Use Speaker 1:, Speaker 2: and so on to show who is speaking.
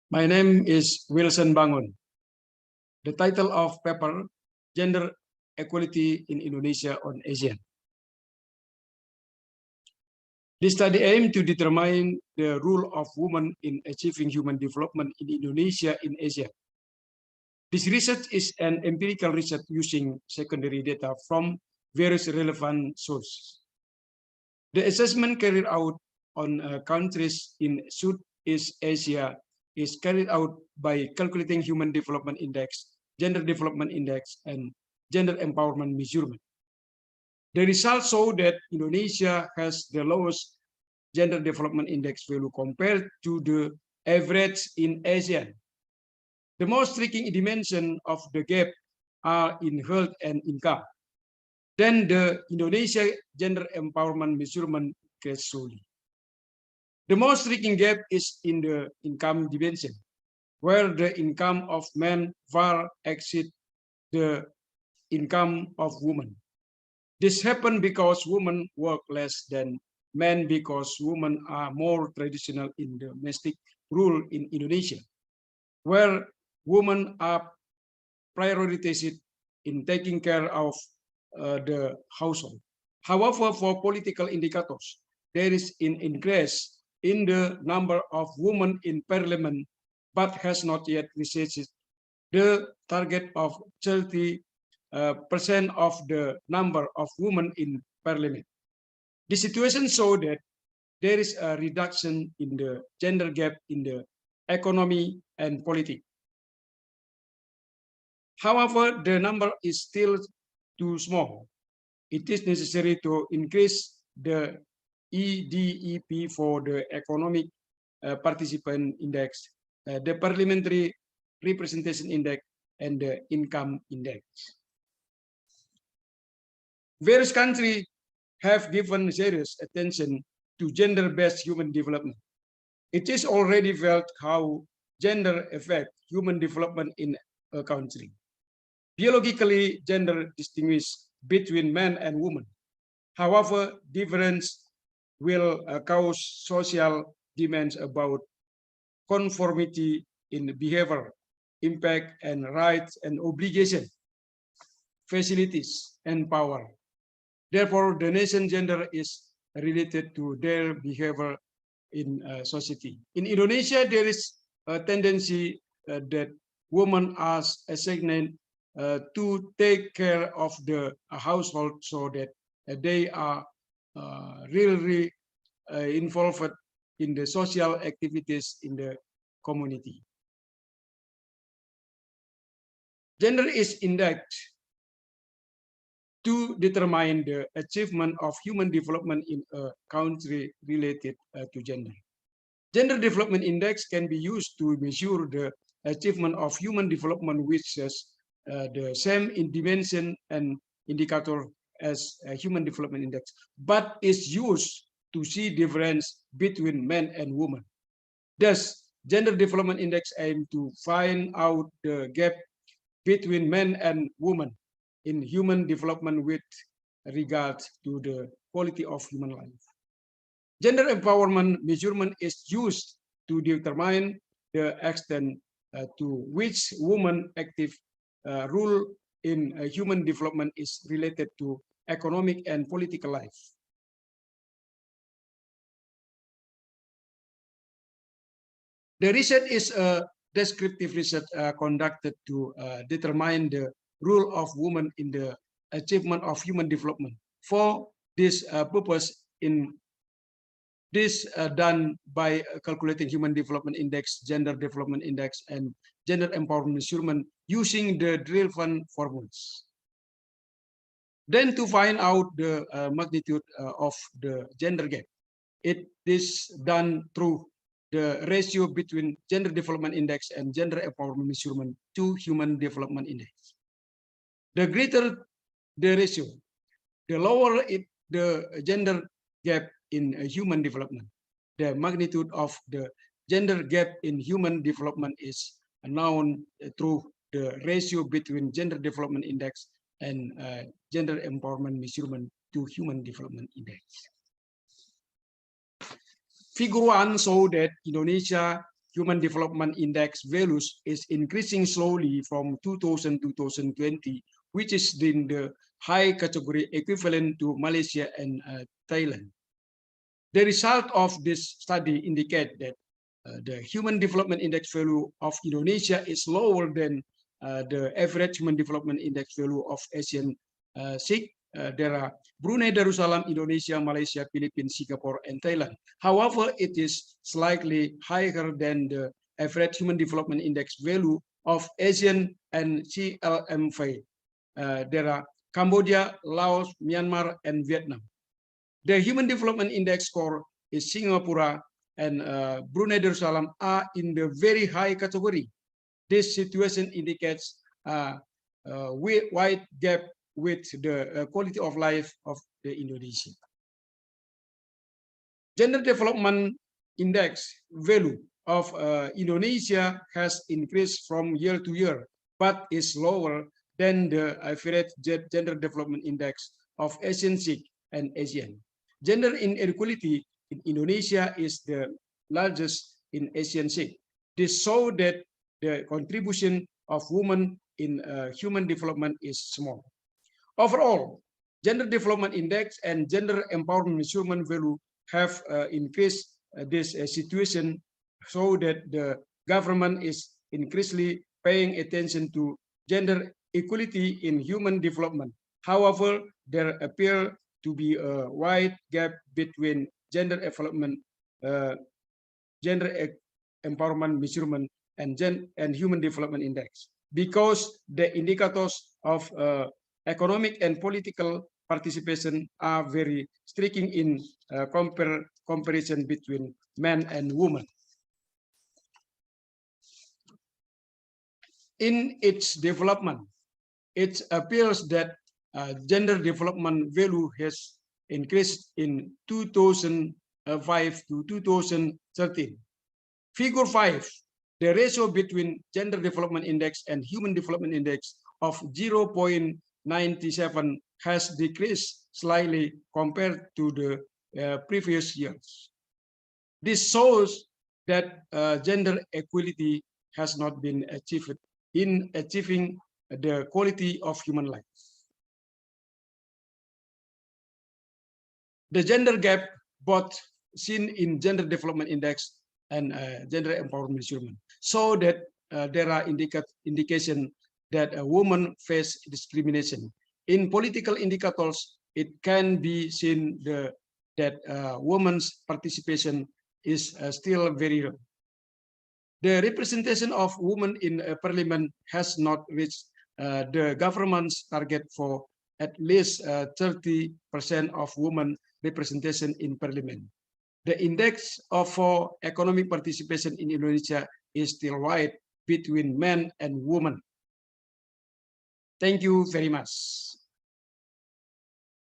Speaker 1: My name is Wilson Bangun. The title of paper, Gender Equality in Indonesia on ASEAN. This study aimed to determine the role of women in achieving human development in Indonesia in ASEAN. This research is an empirical research using secondary data from various relevant sources. The assessment carried out on countries in Southeast Asia is carried out by calculating Human Development Index, Gender Development Index, and Gender Empowerment Measurement. The results show that Indonesia has the lowest Gender Development Index value compared to the average in ASEAN. The most striking dimension of the gap are in health and income. Then the Indonesia Gender Empowerment Measurement increased slowly. The most striking gap is in the income dimension, where the income of men far exceeds the income of women. This happened because women work less than men because women are more traditional in domestic rule in Indonesia, where women are prioritized in taking care of the household. However, for political indicators, there is an increase in the number of women in parliament, but has not yet reached the target of 30% of the number of women in parliament. The situation shows that there is a reduction in the gender gap in the economy and politics. However, the number is still too small. It is necessary to increase the EDEP for the economic participant index, the parliamentary representation index, and the income index. Various countries have given serious attention to gender-based human development. It is already felt how gender affects human development in a country. Biologically, gender distinguishes between men and women. However, difference will cause social demands about conformity in behavior, impact, and rights and obligations, facilities, and power. Therefore, the nation gender is related to their behavior in society. In Indonesia, there is a tendency that women are assigned to take care of the household so that they are really involved in the social activities in the community. Gender is indexed to determine the achievement of human development in a country related to gender. Gender Development Index can be used to measure the achievement of human development, which is the same in dimension and indicator as a Human Development Index, but is used to see difference between men and women. Thus, Gender Development Index aims to find out the gap between men and women in human development with regard to the quality of human life. Gender empowerment measurement is used to determine the extent to which women active role in human development is related to economic and political life. The research is a descriptive research conducted to determine the role of women in the achievement of human development. For this purpose, in this done by calculating Human Development Index, Gender Development Index, and Gender Empowerment Measurement using the relevant formulas. Then to find out the magnitude of the gender gap, it is done through the ratio between Gender Development Index and Gender Empowerment Measurement to Human Development Index. The greater the ratio, the lower the gender gap in human development. The magnitude of the gender gap in human development is known through the ratio between Gender Development Index and Gender Empowerment Measurement to Human Development Index. Figure 1 shows that Indonesia Human Development Index values is increasing slowly from 2000 to 2020, which is in the high category equivalent to Malaysia and Thailand. The result of this study indicate that the Human Development Index value of Indonesia is lower than the average Human Development Index value of Asian SIG. There are Brunei Darussalam, Indonesia, Malaysia, Philippines, Singapore, and Thailand. However, it is slightly higher than the average Human Development Index value of Asian and CLMV. There are Cambodia, Laos, Myanmar, and Vietnam. The Human Development Index score is Singapore and Brunei Darussalam are in the very high category. This situation indicates a wide gap with the quality of life of the Indonesian. Gender Development Index value of Indonesia has increased from year to year, but is lower than the average Gender Development Index of Asian SIG and ASEAN. Gender inequality in Indonesia is the largest in Asian SIG. This shows that the contribution of women in human development is small. Overall, Gender Development Index and Gender Empowerment Measurement value have increased this situation, so that the government is increasingly paying attention to gender equality in human development. However, there appear to be a wide gap between gender development, gender empowerment measurement, and human development index, because the indicators of economic and political participation are very striking in comparison between men and women. In its development, it appears that gender development value has increased in 2005 to 2013. Figure 5, the ratio between Gender Development Index and Human Development Index of 0.97 has decreased slightly compared to the previous years. This shows that gender equality has not been achieved in achieving the quality of human life. The gender gap, both seen in Gender Development Index and Gender Empowerment Measurement, so that there are indication that women face discrimination. In political indicators, it can be seen that women's participation is still very low. The representation of women in parliament has not reached the government's target for at least 30% of women representation in parliament. The index for economic participation in Indonesia is still wide between men and women. Thank you very much.